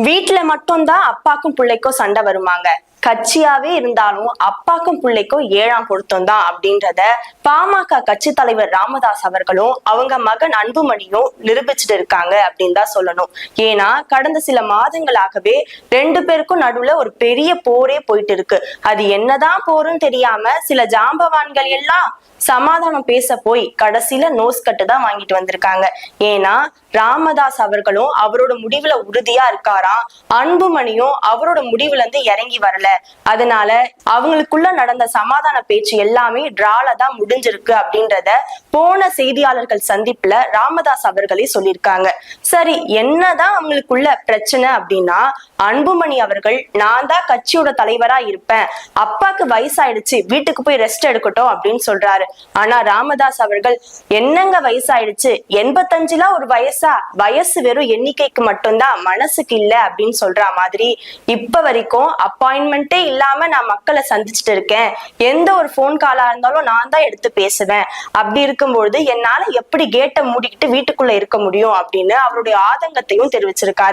வீட்டுல மட்டும்தான் அப்பாக்கும் பிள்ளைக்கும் சண்டை வருமாங்க. கட்சியாவே இருந்தாலும் அப்பாக்கும் பிள்ளைக்கும் ஏழாம் பொருத்தம் தான் அப்படின்றத பாமக கட்சி தலைவர் ராமதாஸ் அவர்களும் அவங்க மகன் அன்புமணியும் நிரூபிச்சுட்டு இருக்காங்க அப்படின்னு தான் சொல்லணும். ஏன்னா கடந்த சில மாதங்களாகவே ரெண்டு பேருக்கும் நடுவுல ஒரு பெரிய போரே போயிட்டு இருக்கு. அது என்னதான் போருன்னு தெரியாம சில ஜாம்பவான்கள் எல்லாம் சமாதானம் பேச போய் கடைசியில நோஸ் கட்டு தான் வாங்கிட்டு வந்திருக்காங்க. ஏன்னா ராமதாஸ் அவர்களும் அவரோட முடிவுல உறுதியா இருக்காராம், அன்புமணியும் அவரோட முடிவுல இருந்து இறங்கி வரல. அதனால அவங்களுக்குள்ள நடந்த சமாதான பேச்சு எல்லாமே டிரால தான் முடிஞ்சிருக்கு அப்படின்றத போன செய்தியாளர்கள் சந்திப்புல ராமதாஸ் அவர்களே சொல்லியிருக்காங்க. சரி, என்னதான் அவங்களுக்குள்ள பிரச்சனை அப்படின்னா, அன்புமணி அவர்கள் நான் தான் கட்சியோட தலைவரா இருப்பேன், அப்பாக்கு வயசாயிடுச்சு, வீட்டுக்கு போய் ரெஸ்ட் எடுக்கட்டும் அப்படின்னு சொல்றாரு. ஆனா ராமதாஸ் அவர்கள் என்னங்க வயசாயிடுச்சு, 85 ஒரு வயசு வெறும் எண்ணிக்கைக்கு மட்டும்தான், மனசுக்கு இல்ல அப்படின்னு சொல்ற மாதிரி இப்ப வரைக்கும் அப்பாயின்மெண்டே இல்லாம நான் மக்களை சந்திச்சுட்டு இருக்கேன். எந்த ஒரு போன் காலா இருந்தாலும் நான் தான் எடுத்து பேசுவேன். அப்படி இருக்கும்பொழுது என்னால எப்படி கேட்டை மூடிக்கிட்டு வீட்டுக்குள்ள இருக்க முடியும் அப்படின்னு அவருடைய ஆதங்கத்தையும் தெரிவிச்சிருக்காரு.